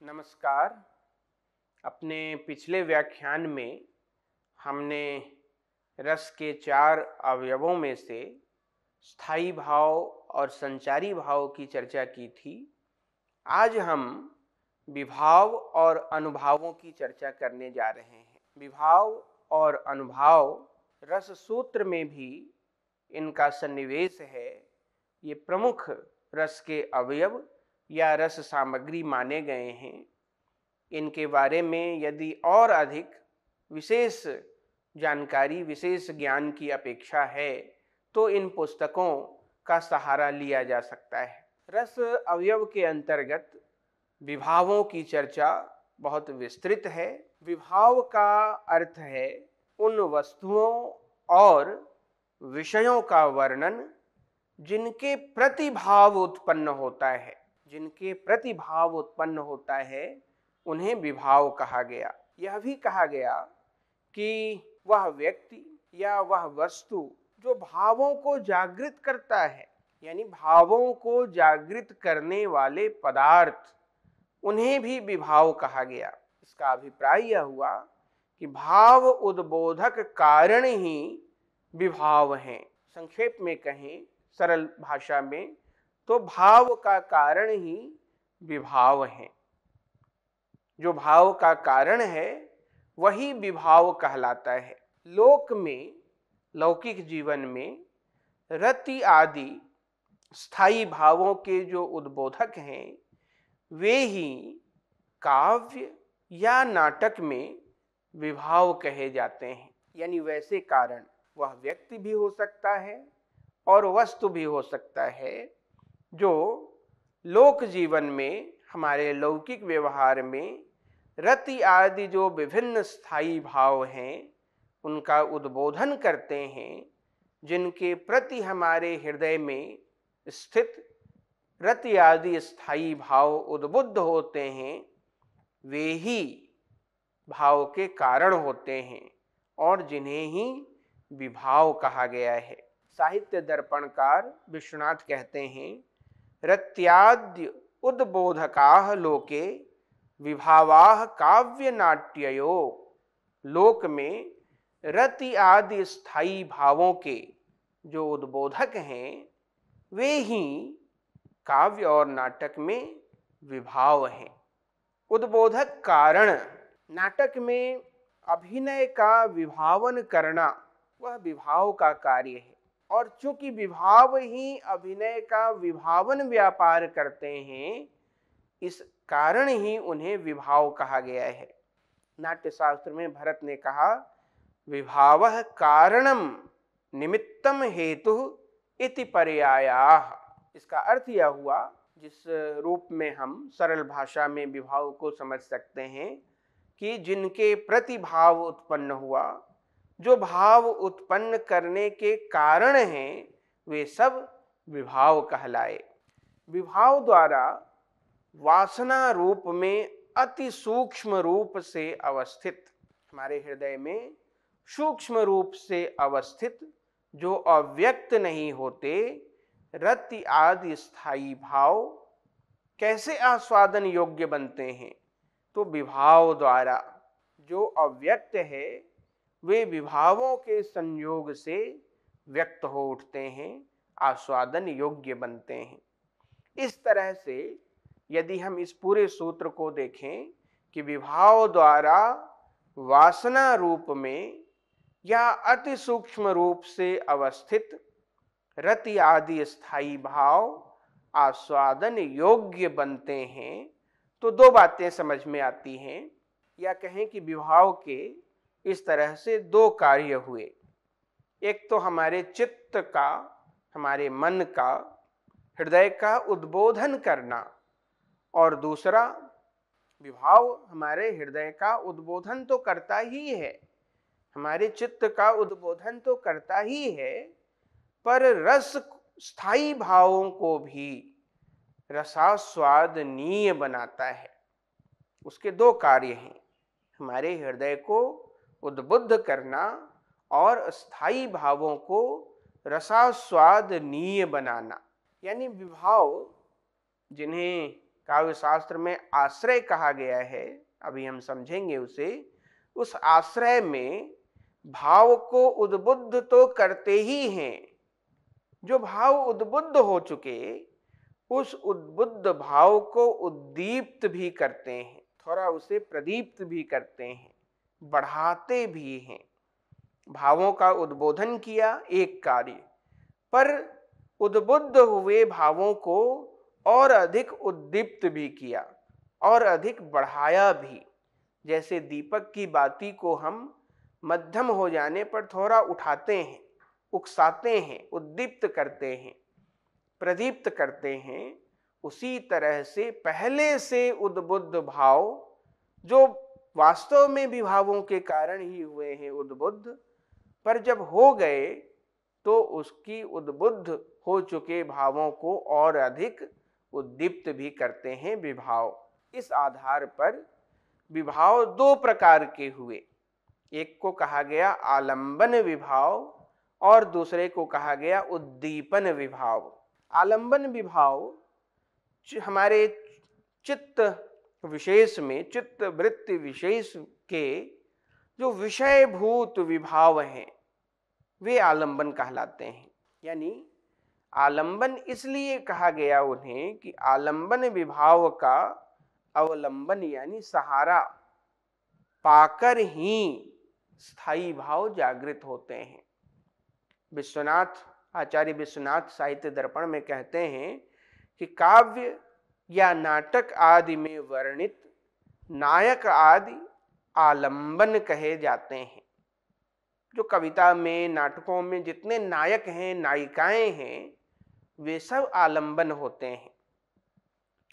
नमस्कार। अपने पिछले व्याख्यान में हमने रस के चार अवयवों में से स्थायी भाव और संचारी भाव की चर्चा की थी। आज हम विभाव और अनुभावों की चर्चा करने जा रहे हैं। विभाव और अनुभाव रस सूत्र में भी इनका सन्निवेश है। ये प्रमुख रस के अवयव या रस सामग्री माने गए हैं। इनके बारे में यदि और अधिक विशेष जानकारी, विशेष ज्ञान की अपेक्षा है तो इन पुस्तकों का सहारा लिया जा सकता है। रस अवयव के अंतर्गत विभावों की चर्चा बहुत विस्तृत है। विभाव का अर्थ है उन वस्तुओं और विषयों का वर्णन जिनके प्रतिभाव उत्पन्न होता है। जिनके प्रतिभाव उत्पन्न होता है उन्हें विभाव कहा गया। यह भी कहा गया कि वह व्यक्ति या वह वस्तु जो भावों को जागृत करता है, यानी भावों को जागृत करने वाले पदार्थ, उन्हें भी विभाव कहा गया। इसका अभिप्राय यह हुआ कि भाव उद्बोधक कारण ही विभाव हैं। संक्षेप में कहें, सरल भाषा में, तो भाव का कारण ही विभाव है। जो भाव का कारण है वही विभाव कहलाता है। लोक में, लौकिक जीवन में रति आदि स्थायी भावों के जो उद्बोधक हैं वे ही काव्य या नाटक में विभाव कहे जाते हैं। यानी वैसे कारण, वह व्यक्ति भी हो सकता है और वस्तु भी हो सकता है जो लोक जीवन में, हमारे लौकिक व्यवहार में रति आदि जो विभिन्न स्थायी भाव हैं उनका उद्बोधन करते हैं, जिनके प्रति हमारे हृदय में स्थित रति आदि स्थायी भाव उद्बुद्ध होते हैं, वे ही भाव के कारण होते हैं और जिन्हें ही विभाव कहा गया है। साहित्य दर्पणकार विश्वनाथ कहते हैं, रत्याद्य उद्बोधकाः लोके विभावाः काव्य नाट्ययो। लोक में रति आदि स्थायी भावों के जो उद्बोधक हैं वे ही काव्य और नाटक में विभाव हैं। उद्बोधक कारण, नाटक में अभिनय का विभावन करना वह विभाव का कार्य है। और चूंकि विभाव ही अभिनय का विभावन व्यापार करते हैं, इस कारण ही उन्हें विभाव कहा गया है। नाट्यशास्त्र में भरत ने कहा, विभावः कारणम निमित्तम हेतु इति पर्यायाः। इसका अर्थ यह हुआ, जिस रूप में हम सरल भाषा में विभाव को समझ सकते हैं, कि जिनके प्रतिभाव उत्पन्न हुआ, जो भाव उत्पन्न करने के कारण हैं, वे सब विभाव कहलाए। विभाव द्वारा वासना रूप में अति सूक्ष्म रूप से अवस्थित, हमारे हृदय में सूक्ष्म रूप से अवस्थित, जो अव्यक्त नहीं होते, रति आदि स्थायी भाव कैसे आस्वादन योग्य बनते हैं? तो विभाव द्वारा। जो अव्यक्त है वे विभावों के संयोग से व्यक्त हो उठते हैं, आस्वादन योग्य बनते हैं। इस तरह से यदि हम इस पूरे सूत्र को देखें कि विभाव द्वारा वासना रूप में या अति सूक्ष्म रूप से अवस्थित रति आदि स्थायी भाव आस्वादन योग्य बनते हैं, तो दो बातें समझ में आती हैं। या कहें कि विभाव के इस तरह से दो कार्य हुए। एक तो हमारे चित्त का, हमारे मन का, हृदय का उद्बोधन करना, और दूसरा विभाव हमारे हृदय का उद्बोधन तो करता ही है, हमारे चित्त का उद्बोधन तो करता ही है, पर रस स्थायी भावों को भी रसास्वादनीय बनाता है। उसके दो कार्य हैं, हमारे हृदय को उद्बुद्ध करना और स्थायी भावों को रसास्वादनीय बनाना। यानी विभाव जिन्हें काव्य शास्त्र में आश्रय कहा गया है, अभी हम समझेंगे उसे। उस आश्रय में भाव को उद्बुद्ध तो करते ही हैं। जो भाव उद्बुद्ध हो चुके, उस उद्बुद्ध भाव को उद्दीप्त भी करते हैं, थोड़ा उसे प्रदीप्त भी करते हैं, बढ़ाते भी हैं। भावों का उद्बोधन किया एक कार्य, पर उद्बुद्ध हुए भावों को और अधिक उद्दीप्त भी किया और अधिक बढ़ाया भी। जैसे दीपक की बाती को हम मध्यम हो जाने पर थोड़ा उठाते हैं, उकसाते हैं, उद्दीप्त करते हैं, प्रदीप्त करते हैं, उसी तरह से पहले से उद्बुद्ध भाव, जो वास्तव में भी भावों के कारण ही हुए हैं उद्बुद्ध, पर जब हो गए तो उसकी उद्बुद्ध हो चुके भावों को और अधिक उद्दीप्त भी करते हैं विभाव। इस आधार पर विभाव दो प्रकार के हुए। एक को कहा गया आलंबन विभाव और दूसरे को कहा गया उद्दीपन विभाव। आलंबन विभाव हमारे चित्त विशेष में, चित्त वृत्ति विशेष के जो विषयभूत विभाव हैं, वे आलंबन कहलाते हैं। यानी आलंबन इसलिए कहा गया उन्हें कि आलंबन विभाव का अवलंबन यानी सहारा पाकर ही स्थायी भाव जागृत होते हैं। विश्वनाथ, आचार्य विश्वनाथ साहित्य दर्पण में कहते हैं कि काव्य या नाटक आदि में वर्णित नायक आदि आलंबन कहे जाते हैं। जो कविता में, नाटकों में जितने नायक हैं, नायिकाएं हैं, वे सब आलंबन होते हैं।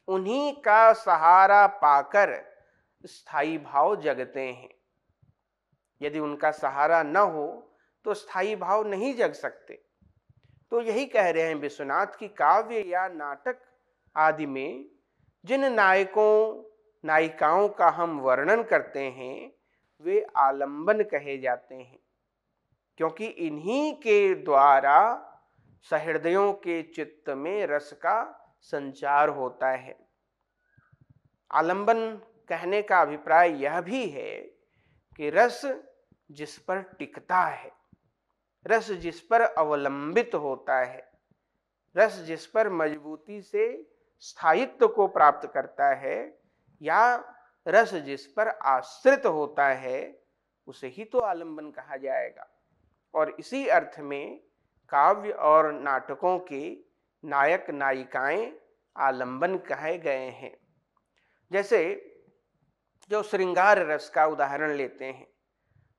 उन्हीं का सहारा पाकर स्थायी भाव जगते हैं। यदि उनका सहारा न हो तो स्थायी भाव नहीं जग सकते। तो यही कह रहे हैं विश्वनाथ की काव्य या नाटक आदि में जिन नायकों नायिकाओं का हम वर्णन करते हैं, वे आलंबन कहे जाते हैं, क्योंकि इन्हीं के द्वारा सहृदयों के चित्त में रस का संचार होता है। आलंबन कहने का अभिप्राय यह भी है कि रस जिस पर टिकता है, रस जिस पर अवलंबित होता है, रस जिस पर मजबूती से स्थायित्व को प्राप्त करता है, या रस जिस पर आश्रित होता है, उसे ही तो आलंबन कहा जाएगा। और इसी अर्थ में काव्य और नाटकों के नायक नायिकाएं आलंबन कहे गए हैं। जैसे जो श्रृंगार रस का उदाहरण लेते हैं,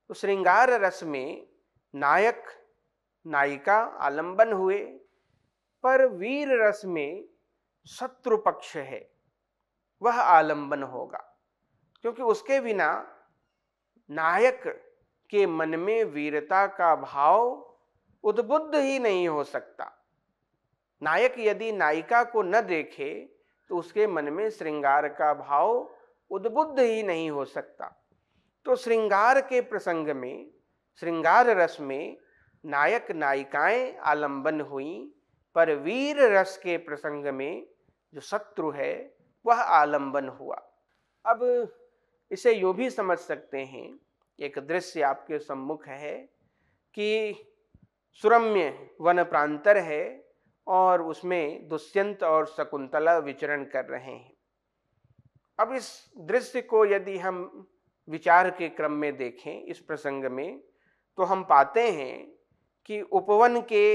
तो श्रृंगार रस में नायक नायिका आलंबन हुए, पर वीर रस में शत्रु पक्ष है, वह आलंबन होगा, क्योंकि उसके बिना नायक के मन में वीरता का भाव उद्बुद्ध ही नहीं हो सकता। नायक यदि नायिका को न देखे तो उसके मन में श्रृंगार का भाव उद्बुद्ध ही नहीं हो सकता। तो श्रृंगार के प्रसंग में, श्रृंगार रस में नायक नायिकाएं आलंबन हुई, पर वीर रस के प्रसंग में जो शत्रु है वह आलंबन हुआ। अब इसे यूं भी समझ सकते हैं, एक दृश्य आपके सम्मुख है कि सुरम्य वन प्रांतर है और उसमें दुष्यंत और शकुंतला विचरण कर रहे हैं। अब इस दृश्य को यदि हम विचार के क्रम में देखें इस प्रसंग में, तो हम पाते हैं कि उपवन के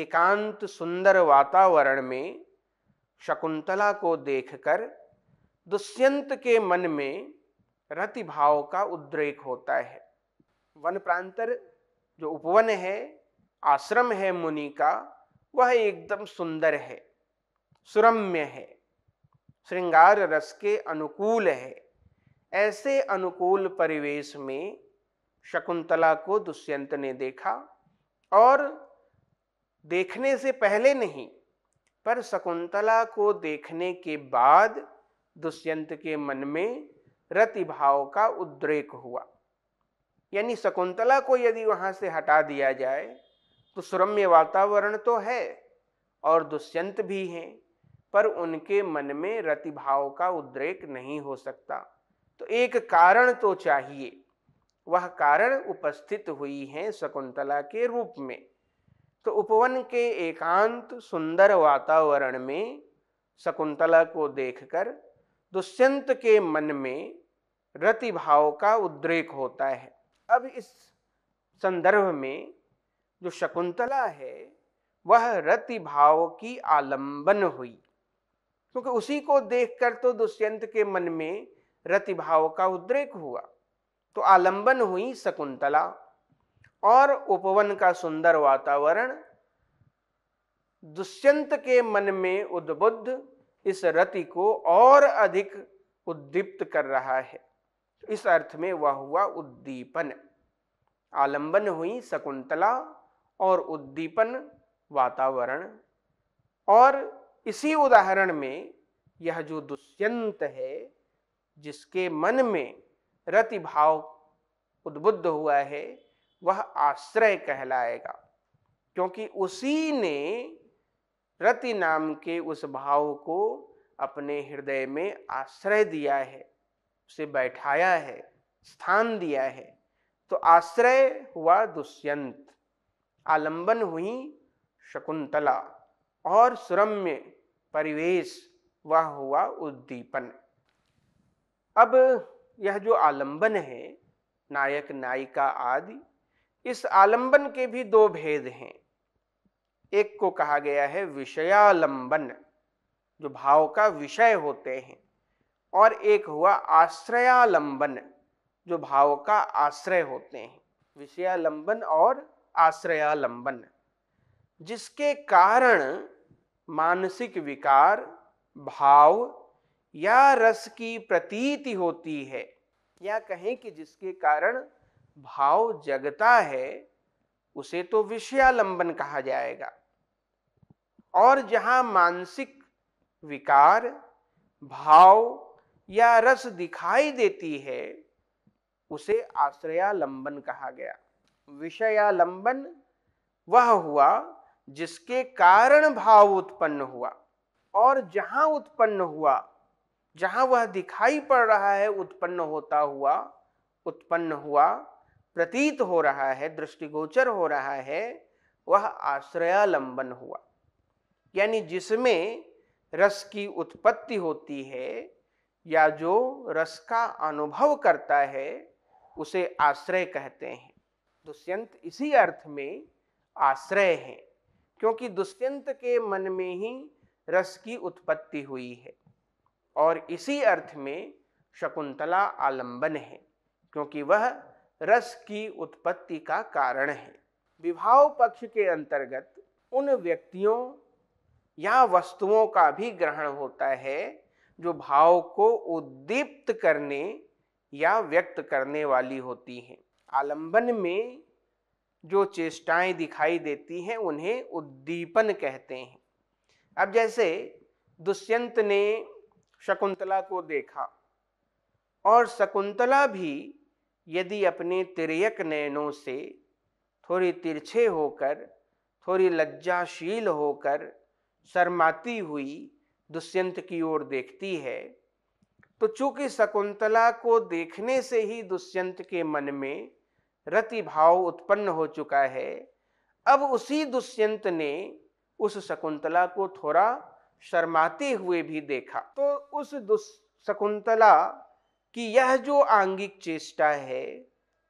एकांत सुंदर वातावरण में शकुंतला को देखकर दुष्यंत के मन में रति भाव का उद्रेक होता है। वन प्रांतर जो उपवन है, आश्रम है मुनि का, वह एकदम सुंदर है, सुरम्य है, श्रृंगार रस के अनुकूल है। ऐसे अनुकूल परिवेश में शकुंतला को दुष्यंत ने देखा, और देखने से पहले नहीं, पर शकुंतला को देखने के बाद दुष्यंत के मन में रति भाव का उद्रेक हुआ। यानी शकुंतला को यदि वहां से हटा दिया जाए तो सुरम्य वातावरण तो है और दुष्यंत भी हैं, पर उनके मन में रतिभाव का उद्रेक नहीं हो सकता। तो एक कारण तो चाहिए, वह कारण उपस्थित हुई है शकुंतला के रूप में। तो उपवन के एकांत सुंदर वातावरण में शकुंतला को देखकर दुष्यंत के मन में रतिभाव का उद्रेक होता है। अब इस संदर्भ में जो शकुंतला है वह रतिभाव की आलंबन हुई, क्योंकि उसी को देखकर तो दुष्यंत के मन में रतिभाव का उद्रेक हुआ। तो आलंबन हुई शकुंतला, और उपवन का सुंदर वातावरण दुष्यंत के मन में उद्बुद्ध इस रति को और अधिक उद्दीप्त कर रहा है। इस अर्थ में वह हुआ उद्दीपन। आलंबन हुई शकुंतला और उद्दीपन वातावरण। और इसी उदाहरण में यह जो दुष्यंत है जिसके मन में रतिभाव उद्बुद्ध हुआ है वह आश्रय कहलाएगा, क्योंकि उसी ने रति नाम के उस भाव को अपने हृदय में आश्रय दिया है, उसे बैठाया है, स्थान दिया है। तो आश्रय हुआ दुष्यंत, आलंबन हुई शकुंतला, और सुरम्य परिवेश वह हुआ उद्दीपन। अब यह जो आलंबन है, नायक नायिका आदि, इस आलंबन के भी दो भेद हैं। एक को कहा गया है विषयालंबन, जो भाव का विषय होते हैं, और एक हुआ आश्रयालंबन, जो भाव का आश्रय होते हैं। विषयालंबन और आश्रयालंबन, जिसके कारण मानसिक विकार, भाव या रस की प्रतीति होती है, या कहें कि जिसके कारण भाव जगता है, उसे तो विषयालंबन कहा जाएगा। और जहां मानसिक विकार, भाव या रस दिखाई देती है, उसे आश्रयालंबन कहा गया। विषयालंबन वह हुआ जिसके कारण भाव उत्पन्न हुआ, और जहां उत्पन्न हुआ, जहां वह दिखाई पड़ रहा है, उत्पन्न होता हुआ, उत्पन्न हुआ, प्रतीत हो रहा है, दृष्टिगोचर हो रहा है, वह आश्रयालंबन हुआ। यानी जिसमें रस की उत्पत्ति होती है या जो रस का अनुभव करता है, उसे आश्रय कहते हैं। दुष्यंत इसी अर्थ में आश्रय है, क्योंकि दुष्यंत के मन में ही रस की उत्पत्ति हुई है, और इसी अर्थ में शकुंतला आलंबन है, क्योंकि वह रस की उत्पत्ति का कारण है। विभाव पक्ष के अंतर्गत उन व्यक्तियों या वस्तुओं का भी ग्रहण होता है जो भाव को उद्दीप्त करने या व्यक्त करने वाली होती हैं। आलंबन में जो चेष्टाएं दिखाई देती हैं उन्हें उद्दीपन कहते हैं। अब जैसे दुष्यंत ने शकुंतला को देखा, और शकुंतला भी यदि अपने तिर्यक नयनों से थोड़ी तिरछे होकर, थोड़ी लज्जाशील होकर, शर्माती हुई दुष्यंत की ओर देखती है, तो चूंकि शकुंतला को देखने से ही दुष्यंत के मन में रति भाव उत्पन्न हो चुका है, अब उसी दुष्यंत ने उस शकुंतला को थोड़ा शर्माते हुए भी देखा। तो उस शकुंतला की यह जो आंगिक चेष्टा है,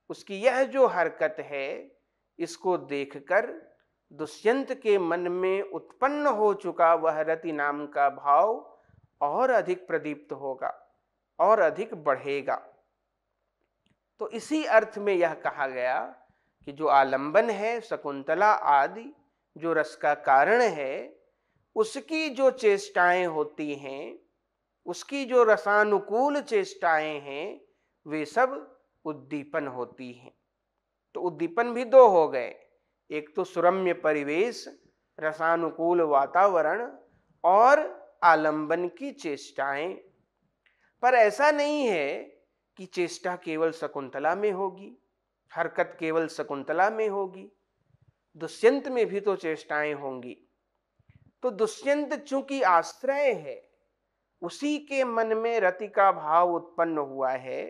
उसकी यह जो हरकत है, इसको देखकर दुष्यंत के मन में उत्पन्न हो चुका वह रति नाम का भाव और अधिक प्रदीप्त होगा और अधिक बढ़ेगा। तो इसी अर्थ में यह कहा गया कि जो आलंबन है, शकुंतला आदि जो रस का कारण है, उसकी जो चेष्टाएं होती हैं, उसकी जो रसानुकूल चेष्टाएं हैं, वे सब उद्दीपन होती हैं। तो उद्दीपन भी दो हो गए, एक तो सुरम्य परिवेश, रसानुकूल वातावरण, और आलंबन की चेष्टाएं। पर ऐसा नहीं है कि चेष्टा केवल शकुंतला में होगी, हरकत केवल शकुंतला में होगी, दुष्यंत में भी तो चेष्टाएं होंगी। तो दुष्यंत चूंकि आश्रय है, उसी के मन में रति का भाव उत्पन्न हुआ है,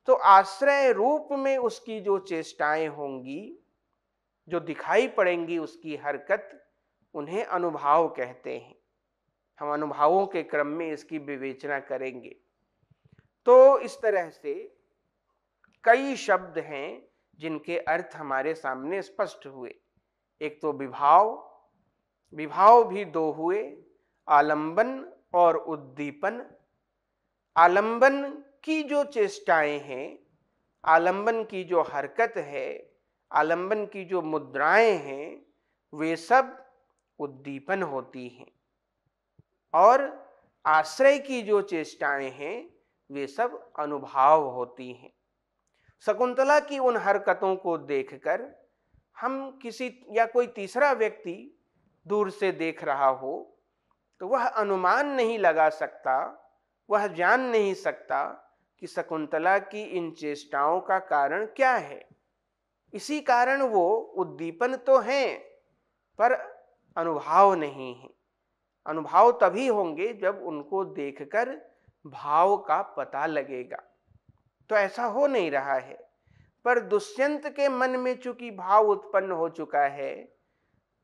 तो आश्रय रूप में उसकी जो चेष्टाएं होंगी, जो दिखाई पड़ेंगी उसकी हरकत, उन्हें अनुभाव कहते हैं। हम अनुभवों के क्रम में इसकी विवेचना करेंगे। तो इस तरह से कई शब्द हैं जिनके अर्थ हमारे सामने स्पष्ट हुए। एक तो विभाव, विभाव भी दो हुए, आलंबन और उद्दीपन। आलंबन की जो चेष्टाएं हैं, आलंबन की जो हरकत है, आलंबन की जो मुद्राएं हैं, वे सब उद्दीपन होती हैं। और आश्रय की जो चेष्टाएं हैं, वे सब अनुभाव होती हैं। शकुंतला की उन हरकतों को देखकर हम किसी या कोई तीसरा व्यक्ति दूर से देख रहा हो तो वह अनुमान नहीं लगा सकता, वह जान नहीं सकता कि शकुंतला की इन चेष्टाओं का कारण क्या है। इसी कारण वो उद्दीपन तो हैं पर अनुभाव नहीं है। अनुभाव तभी होंगे जब उनको देखकर भाव का पता लगेगा। तो ऐसा हो नहीं रहा है। पर दुष्यंत के मन में चूंकि भाव उत्पन्न हो चुका है,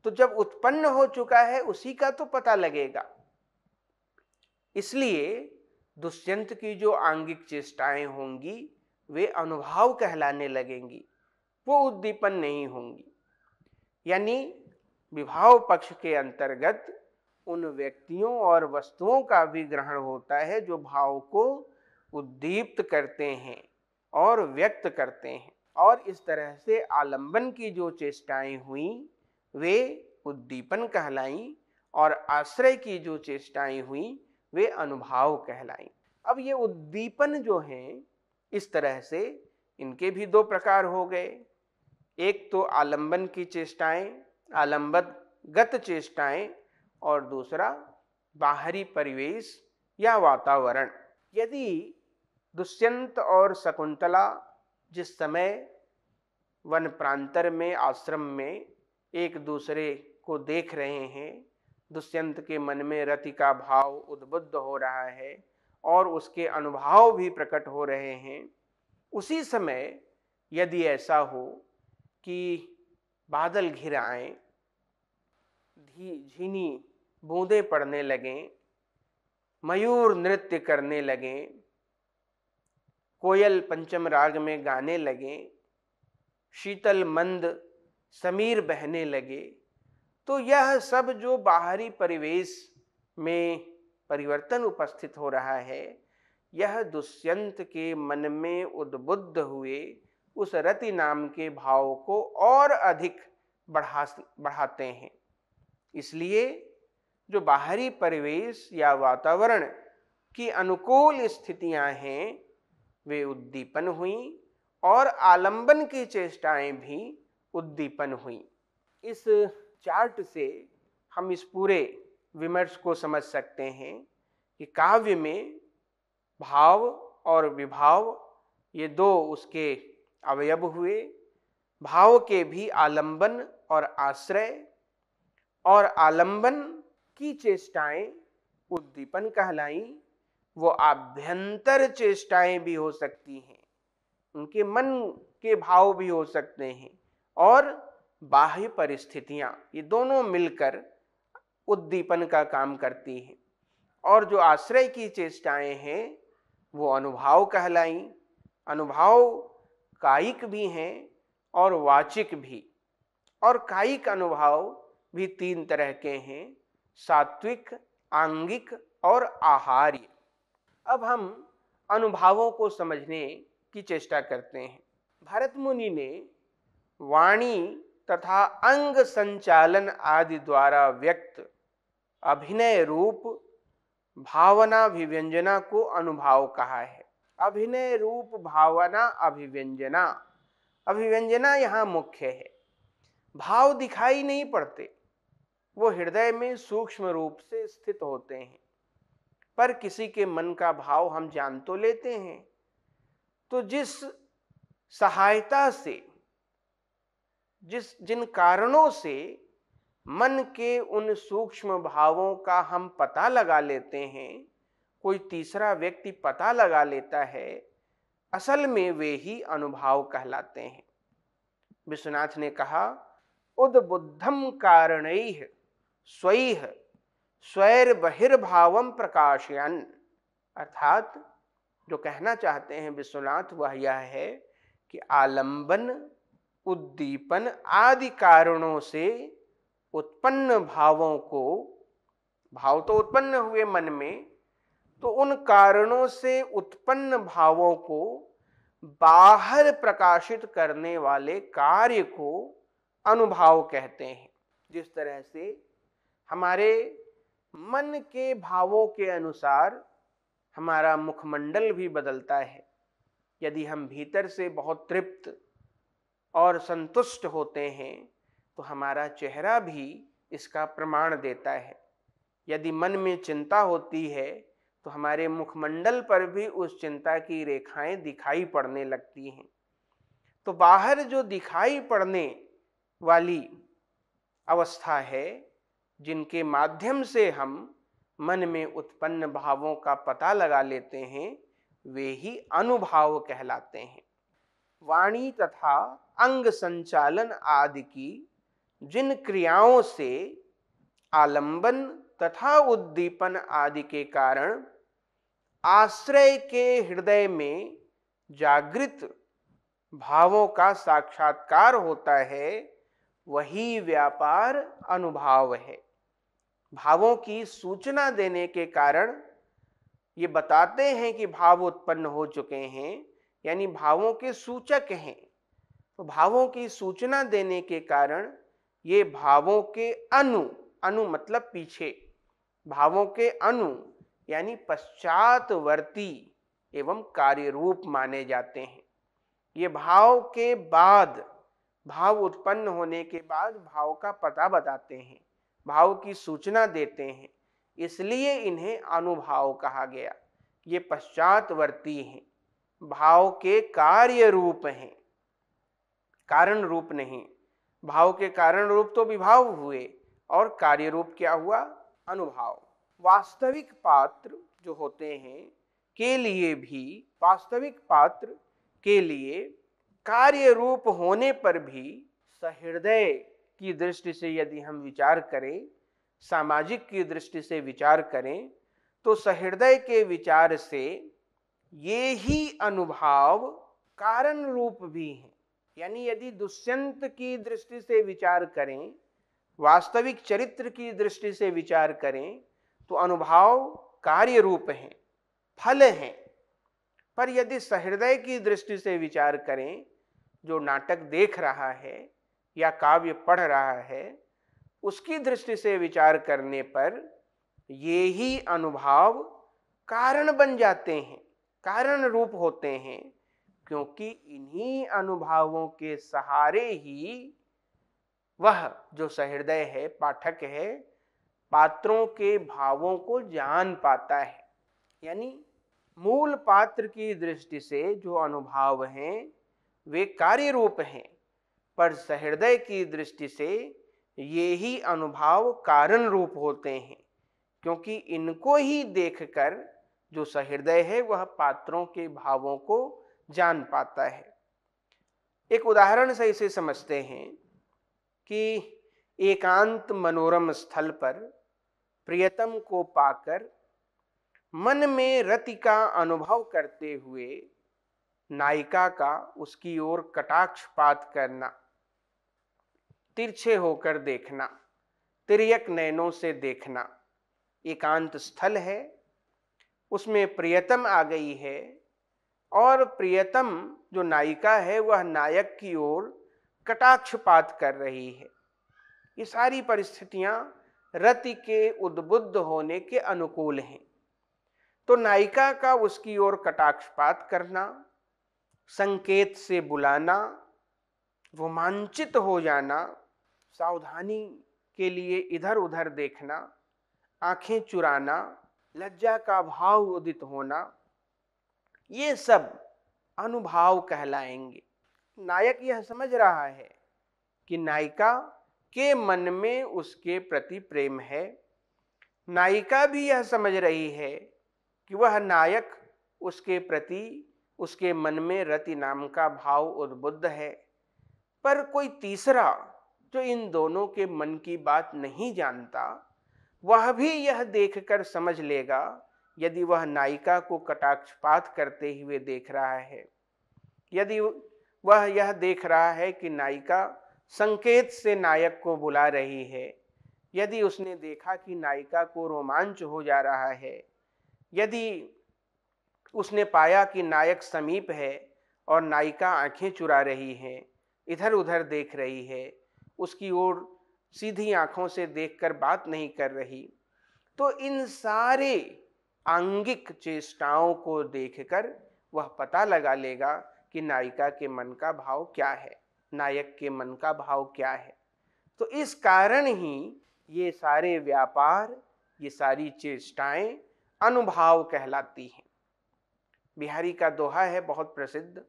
तो जब उत्पन्न हो चुका है उसी का तो पता लगेगा। इसलिए दुष्यंत की जो आंगिक चेष्टाएं होंगी वे अनुभाव कहलाने लगेंगी, वो उद्दीपन नहीं होंगी। यानी विभाव पक्ष के अंतर्गत उन व्यक्तियों और वस्तुओं का भी ग्रहण होता है जो भाव को उद्दीप्त करते हैं और व्यक्त करते हैं। और इस तरह से आलंबन की जो चेष्टाएं हुई वे उद्दीपन कहलाई और आश्रय की जो चेष्टाएं हुई वे अनुभाव कहलाई। अब ये उद्दीपन जो हैं, इस तरह से इनके भी दो प्रकार हो गए। एक तो आलंबन की चेष्टाएं, आलंबनगत चेष्टाएं, और दूसरा बाहरी परिवेश या वातावरण। यदि दुष्यंत और शकुंतला जिस समय वन प्रांतर में, आश्रम में एक दूसरे को देख रहे हैं, दुष्यंत के मन में रति का भाव उद्बुद्ध हो रहा है और उसके अनुभाव भी प्रकट हो रहे हैं, उसी समय यदि ऐसा हो कि बादल घिर आए, झीनी बूंदें पड़ने लगें, मयूर नृत्य करने लगें, कोयल पंचम राग में गाने लगें, शीतल मंद समीर बहने लगे, तो यह सब जो बाहरी परिवेश में परिवर्तन उपस्थित हो रहा है, यह दुष्यंत के मन में उद्बुद्ध हुए उस रति नाम के भाव को और अधिक बढ़ाते हैं। इसलिए जो बाहरी परिवेश या वातावरण की अनुकूल स्थितियां हैं वे उद्दीपन हुई और आलंबन की चेष्टाएं भी उद्दीपन हुई। इस चार्ट से हम इस पूरे विमर्श को समझ सकते हैं कि काव्य में भाव और विभाव ये दो उसके अवयव हुए। भाव के भी आलंबन और आश्रय, और आलंबन की चेष्टाएं उद्दीपन कहलाई। वो आभ्यंतर चेष्टाएं भी हो सकती हैं, उनके मन के भाव भी हो सकते हैं, और बाह्य परिस्थितियां, ये दोनों मिलकर उद्दीपन का काम करती हैं। और जो आश्रय की चेष्टाएं हैं वो अनुभाव कहलाई। अनुभाव कायिक भी हैं और वाचिक भी। और कायिक अनुभाव भी तीन तरह के हैं, सात्विक, आंगिक और आहार्य। अब हम अनुभावों को समझने की चेष्टा करते हैं। भरत मुनि ने वाणी तथा अंग संचालन आदि द्वारा व्यक्त अभिनय रूप भावनाभिव्यंजना को अनुभाव कहा है। अभिनय रूप भावना अभिव्यंजना, अभिव्यंजना यहाँ मुख्य है। भाव दिखाई नहीं पड़ते, वो हृदय में सूक्ष्म रूप से स्थित होते हैं, पर किसी के मन का भाव हम जान तो लेते हैं। तो जिस सहायता से, जिन कारणों से मन के उन सूक्ष्म भावों का हम पता लगा लेते हैं, कोई तीसरा व्यक्ति पता लगा लेता है, असल में वे ही अनुभाव कहलाते हैं। विश्वनाथ ने कहा, उद्बुद्धम कारणैः स्वैः स्वैर बहिर्भावम प्रकाशयन्। अर्थात जो कहना चाहते हैं विश्वनाथ वह यह है कि आलंबन, उद्दीपन आदि कारणों से उत्पन्न भावों को, भाव तो उत्पन्न हुए मन में, तो उन कारणों से उत्पन्न भावों को बाहर प्रकाशित करने वाले कार्य को अनुभाव कहते हैं। जिस तरह से हमारे मन के भावों के अनुसार हमारा मुखमंडल भी बदलता है। यदि हम भीतर से बहुत तृप्त और संतुष्ट होते हैं तो हमारा चेहरा भी इसका प्रमाण देता है। यदि मन में चिंता होती है तो हमारे मुखमंडल पर भी उस चिंता की रेखाएं दिखाई पड़ने लगती हैं। तो बाहर जो दिखाई पड़ने वाली अवस्था है, जिनके माध्यम से हम मन में उत्पन्न भावों का पता लगा लेते हैं, वे ही अनुभाव कहलाते हैं। वाणी तथा अंग संचालन आदि की जिन क्रियाओं से आलंबन तथा उद्दीपन आदि के कारण आश्रय के हृदय में जागृत भावों का साक्षात्कार होता है, वही व्यापार अनुभाव है। भावों की सूचना देने के कारण ये बताते हैं कि भाव उत्पन्न हो चुके हैं, यानी भावों के सूचक हैं। तो भावों की सूचना देने के कारण ये भावों के अनु मतलब पीछे, भावों के अनु यानी पश्चातवर्ती एवं कार्य रूप माने जाते हैं। ये भाव के बाद, भाव उत्पन्न होने के बाद भाव का पता बताते हैं, भाव की सूचना देते हैं, इसलिए इन्हें अनुभाव कहा गया। ये पश्चातवर्ती हैं, भाव के कार्य रूप हैं, कारण रूप नहीं। भाव के कारण रूप तो विभाव हुए और कार्य रूप क्या हुआ? अनुभाव। वास्तविक पात्र जो होते हैं के लिए भी, वास्तविक पात्र के लिए कार्य रूप होने पर भी सहृदय की दृष्टि से यदि हम विचार करें, सामाजिक की दृष्टि से विचार करें, तो सहृदय के विचार से ये ही अनुभाव कारण रूप भी हैं। यानी यदि दुष्यंत की दृष्टि से विचार करें, वास्तविक चरित्र की दृष्टि से विचार करें, तो अनुभाव कार्य रूप हैं, फल हैं। पर यदि सहृदय की दृष्टि से विचार करें, जो नाटक देख रहा है या काव्य पढ़ रहा है, उसकी दृष्टि से विचार करने पर ये ही अनुभाव कारण बन जाते हैं, कारण रूप होते हैं, क्योंकि इन्हीं अनुभावों के सहारे ही वह जो सहृदय है, पाठक है, पात्रों के भावों को जान पाता है। यानी मूल पात्र की दृष्टि से जो अनुभव हैं वे कार्य रूप हैं, पर सहृदय की दृष्टि से ये ही अनुभाव कारण रूप होते हैं, क्योंकि इनको ही देखकर जो सहृदय है वह पात्रों के भावों को जान पाता है। एक उदाहरण से इसे समझते हैं कि एकांत मनोरम स्थल पर प्रियतम को पाकर मन में रति का अनुभव करते हुए नायिका का उसकी ओर कटाक्षपात करना, तिरछे होकर देखना, तिर्यक नयनों से देखना। एकांत स्थल है, उसमें प्रियतम आ गई है और प्रियतम जो नायिका है वह नायक की ओर कटाक्षपात कर रही है। ये सारी परिस्थितियां रति के उद्बुद्ध होने के अनुकूल हैं। तो नायिका का उसकी ओर कटाक्षपात करना, संकेत से बुलाना, रोमांचित हो जाना, सावधानी के लिए इधर उधर देखना, आंखें चुराना, लज्जा का भाव उदित होना, ये सब अनुभाव कहलाएंगे। नायक यह समझ रहा है कि नायिका के मन में उसके प्रति प्रेम है। नायिका भी यह समझ रही है कि वह नायक उसके प्रति उसके मन में रति नाम का भाव उद्बुद्ध है। पर कोई तीसरा जो इन दोनों के मन की बात नहीं जानता, वह भी यह देखकर समझ लेगा, यदि वह नायिका को कटाक्षपात करते हुए देख रहा है, यदि वह यह देख रहा है कि नायिका संकेत से नायक को बुला रही है, यदि उसने देखा कि नायिका को रोमांच हो जा रहा है, यदि उसने पाया कि नायक समीप है और नायिका आंखें चुरा रही है, इधर उधर देख रही है, उसकी ओर सीधी आंखों से देखकर बात नहीं कर रही, तो इन सारे आंगिक चेष्टाओं को देखकर वह पता लगा लेगा कि नायिका के मन का भाव क्या है, नायक के मन का भाव क्या है। तो इस कारण ही ये सारे व्यापार, ये सारी चेष्टाएं अनुभाव कहलाती हैं। बिहारी का दोहा है बहुत प्रसिद्ध,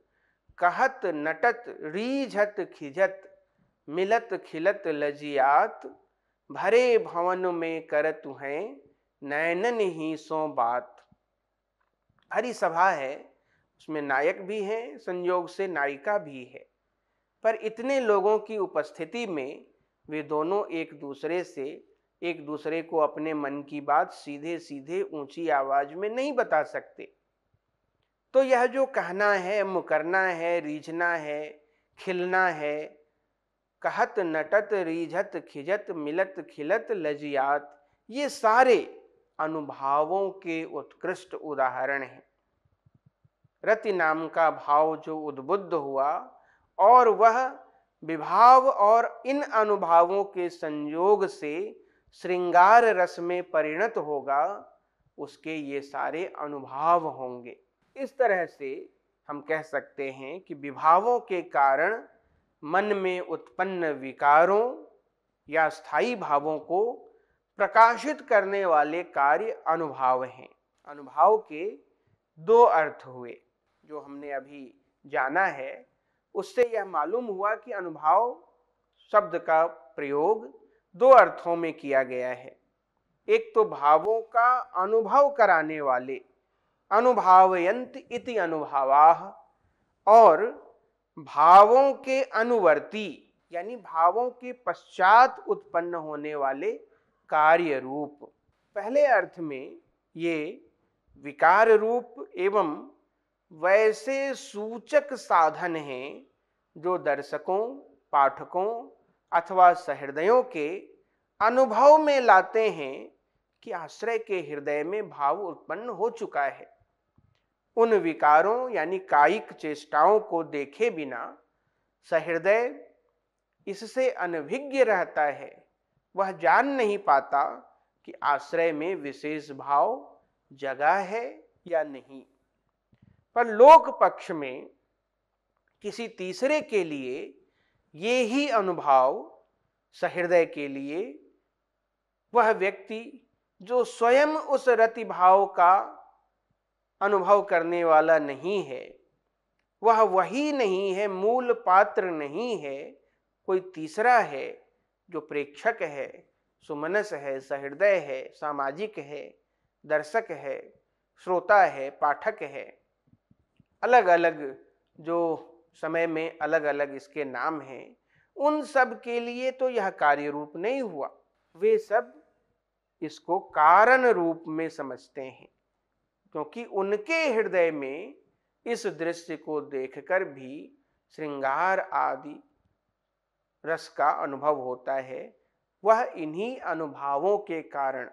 कहत नटत रीझत खिजत मिलत खिलत लजियात, भरे भवन में करत हैं नैनन ही सो बात। भरी सभा है, उसमें नायक भी है, संयोग से नायिका भी है, पर इतने लोगों की उपस्थिति में वे दोनों एक दूसरे को अपने मन की बात सीधे सीधे ऊंची आवाज में नहीं बता सकते। तो यह जो कहना है, मुकरना है, रीझना है, खिलना है, कहत नटत रीझत खिजत मिलत खिलत लजियात, ये सारे अनुभावों के उत्कृष्ट उदाहरण हैं। रति नाम का भाव जो उद्बुद्ध हुआ और वह विभाव और इन अनुभावों के संयोग से श्रृंगार रस में परिणत होगा, उसके ये सारे अनुभाव होंगे। इस तरह से हम कह सकते हैं कि विभावों के कारण मन में उत्पन्न विकारों या स्थायी भावों को प्रकाशित करने वाले कार्य अनुभाव हैं। अनुभाव के दो अर्थ हुए, जो हमने अभी जाना है उससे यह मालूम हुआ कि अनुभाव शब्द का प्रयोग दो अर्थों में किया गया है। एक तो भावों का अनुभव कराने वाले, अनुभावयन्त इति अनुभावाः, और भावों के अनुवर्ती यानी भावों के पश्चात उत्पन्न होने वाले कार्य रूप। पहले अर्थ में ये विकार रूप एवं वैसे सूचक साधन हैं जो दर्शकों, पाठकों अथवा सहृदयों के अनुभव में लाते हैं कि आश्रय के हृदय में भाव उत्पन्न हो चुका है। उन विकारों यानी कायिक चेष्टाओं को देखे बिना सहृदय इससे अनभिज्ञ रहता है, वह जान नहीं पाता कि आश्रय में विशेष भाव जगा है या नहीं। पर लोक पक्ष में किसी तीसरे के लिए ये ही अनुभाव सहृदय के लिए वह व्यक्ति जो स्वयं उस रति भाव का अनुभव करने वाला नहीं है, वह वही नहीं है, मूल पात्र नहीं है, कोई तीसरा है जो प्रेक्षक है, सुमनस है, सहृदय है, सामाजिक है, दर्शक है, श्रोता है, पाठक है। अलग अलग जो समय में अलग अलग इसके नाम हैं, उन सब के लिए तो यह कार्य रूप नहीं हुआ, वे सब इसको कारण रूप में समझते हैं, क्योंकि उनके हृदय में इस दृश्य को देखकर भी श्रृंगार आदि रस का अनुभव होता है, वह इन्हीं अनुभावों के कारण।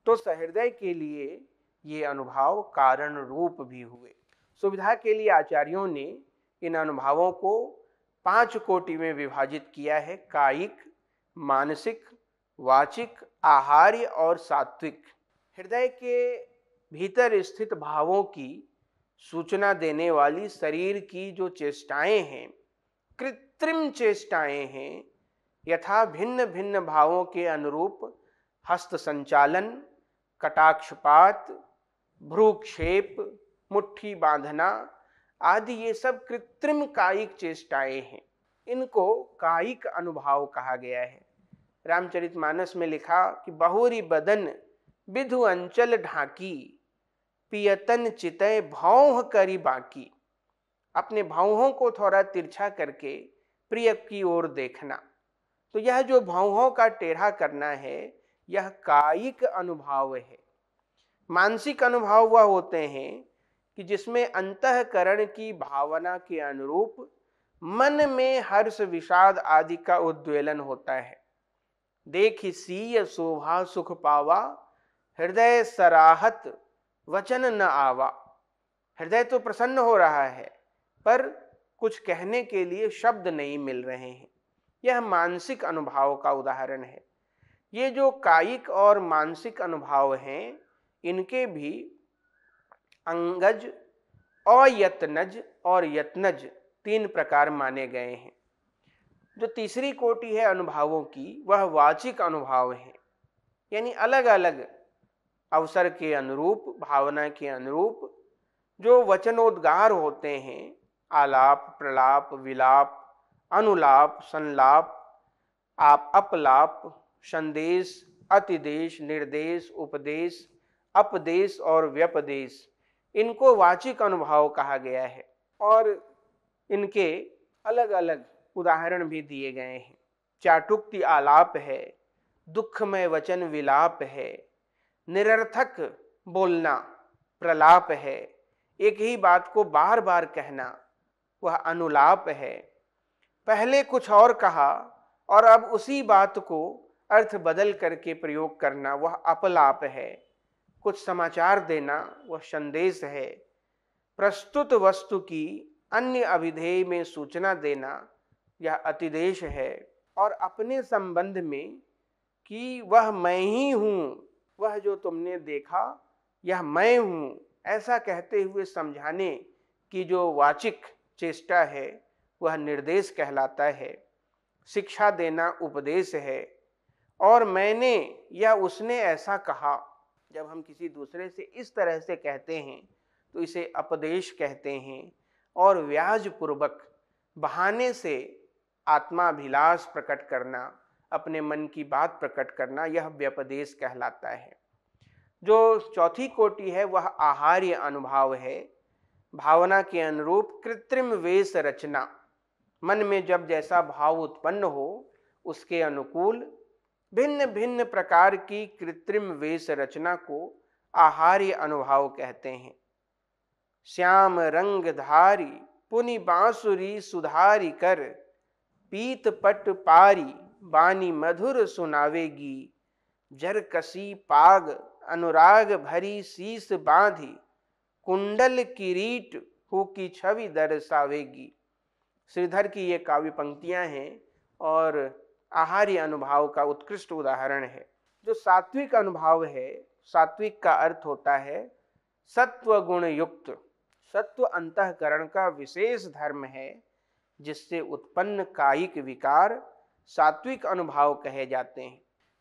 तो सहृदय के लिए ये अनुभाव कारण रूप भी हुए। सुविधा के लिए आचार्यों ने इन अनुभवों को 5 कोटि में विभाजित किया है: कायिक, मानसिक, वाचिक, आहार्य और सात्विक। हृदय के भीतर स्थित भावों की सूचना देने वाली शरीर की जो चेष्टाएं हैं, कृत्रिम चेष्टाएं हैं, यथा भिन्न भिन्न भावों के अनुरूप हस्त संचालन, कटाक्षपात, भ्रूक्षेप, मुट्ठी बांधना आदि, ये सब कृत्रिम कायिक चेष्टाएं हैं। इनको कायिक अनुभाव कहा गया है। रामचरितमानस में लिखा कि बहुरी बदन विधु अंचल ढाकी, पियतन चितय भौह करी बाकी। अपने भौहों को थोड़ा तिरछा करके प्रिय की ओर देखना। तो यह जो भौहों का टेढ़ा करना है, यह कायिक अनुभव है। मानसिक अनुभव वह होते हैं कि जिसमें अंतःकरण की भावना के अनुरूप मन में हर्ष विषाद आदि का उद्वेलन होता है। देखि सीय शोभा सुख पावा, हृदय सराहत वचन न आवा। हृदय तो प्रसन्न हो रहा है, पर कुछ कहने के लिए शब्द नहीं मिल रहे हैं। यह मानसिक अनुभव का उदाहरण है। ये जो कायिक और मानसिक अनुभव हैं, इनके भी अंगज, अयत्नज और यत्नज 3 प्रकार माने गए हैं। जो तीसरी कोटि है अनुभवों की, वह वाचिक अनुभव है, यानी अलग अलग अवसर के अनुरूप, भावना के अनुरूप जो वचनोद्गार होते हैं, आलाप, प्रलाप, विलाप, अनुलाप, संलाप, अपलाप, संदेश, अतिदेश, निर्देश, उपदेश, अपदेश और व्यपदेश, इनको वाचिक अनुभव कहा गया है। और इनके अलग अलग उदाहरण भी दिए गए हैं। चाटुक्ति आलाप है, दुखमय वचन विलाप है, निरर्थक बोलना प्रलाप है, एक ही बात को बार बार कहना वह अनुलाप है, पहले कुछ और कहा और अब उसी बात को अर्थ बदल करके प्रयोग करना वह अपलाप है, कुछ समाचार देना वह संदेश है, प्रस्तुत वस्तु की अन्य अभिधेय में सूचना देना यह अतिदेश है, और अपने संबंध में कि वह मैं ही हूँ, वह जो तुमने देखा यह मैं हूँ, ऐसा कहते हुए समझाने की जो वाचिक चेष्टा है वह निर्देश कहलाता है। शिक्षा देना उपदेश है, और मैंने या उसने ऐसा कहा, जब हम किसी दूसरे से इस तरह से कहते हैं तो इसे अपदेश कहते हैं। और व्याज पूर्वक बहाने से आत्माभिलाष प्रकट करना, अपने मन की बात प्रकट करना, यह व्यपदेश कहलाता है। जो चौथी कोटि है वह आहार्य अनुभव है, भावना के अनुरूप कृत्रिम वेश रचना, मन में जब जैसा भाव उत्पन्न हो उसके अनुकूल भिन्न भिन्न प्रकार की कृत्रिम वेश रचना को आहार्य अनुभव कहते हैं। श्याम रंग धारी पुनि बांसुरी सुधारी कर, पीत पट पारी बानी मधुर सुनावेगी, जर कसी पाग अनुराग भरी शीस बांधी, कुंडल किरीट हो की छवि दर्शावेगी। श्रीधर की ये काव्य पंक्तियां हैं और आहार्य अनुभव का उत्कृष्ट उदाहरण है। जो सात्विक अनुभव है, सात्विक का अर्थ होता है सत्व गुण युक्त। सत्व अंतःकरण का विशेष धर्म है, जिससे उत्पन्न कायिक विकार सात्विक अनुभव कहे जाते हैं।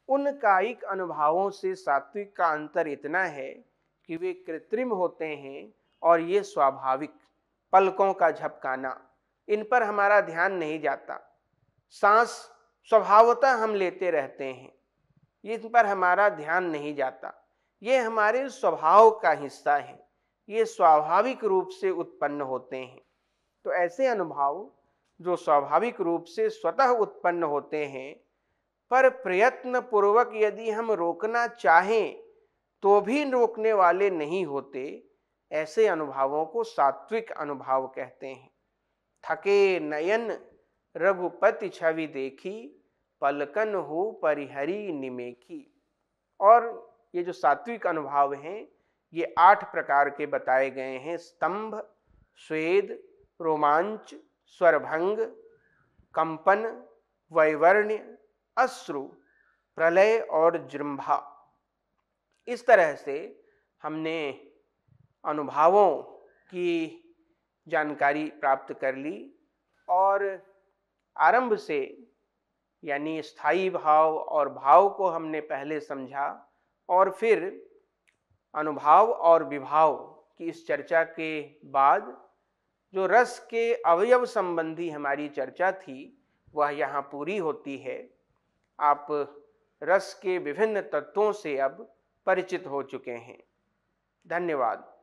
उन कायिक अनुभवों से सात्विक का अंतर इतना है कि वे कृत्रिम होते हैं और ये स्वाभाविक। पलकों का झपकाना, इन पर हमारा ध्यान नहीं जाता। सांस स्वभावतः हम लेते रहते हैं, इन पर हमारा ध्यान नहीं जाता। ये हमारे स्वभाव का हिस्सा है, ये स्वाभाविक रूप से उत्पन्न होते हैं। तो ऐसे अनुभव जो स्वाभाविक रूप से स्वतः उत्पन्न होते हैं, पर प्रयत्न पूर्वक यदि हम रोकना चाहें तो भी रोकने वाले नहीं होते, ऐसे अनुभवों को सात्विक अनुभव कहते हैं। थके नयन रघुपति छवि देखी, पलकन हो परिहरी निमेखी। और ये जो सात्विक अनुभव हैं, ये 8 प्रकार के बताए गए हैं। स्तंभ, स्वेद, रोमांच, स्वरभंग, कंपन, वैवर्ण्य, अश्रु, प्रलय और जृंभा। इस तरह से हमने अनुभवों की जानकारी प्राप्त कर ली और आरंभ से यानी स्थायी भाव और भाव को हमने पहले समझा, और फिर अनुभाव और विभाव की इस चर्चा के बाद जो रस के अवयव संबंधी हमारी चर्चा थी वह यहाँ पूरी होती है। आप रस के विभिन्न तत्वों से अब परिचित हो चुके हैं। धन्यवाद।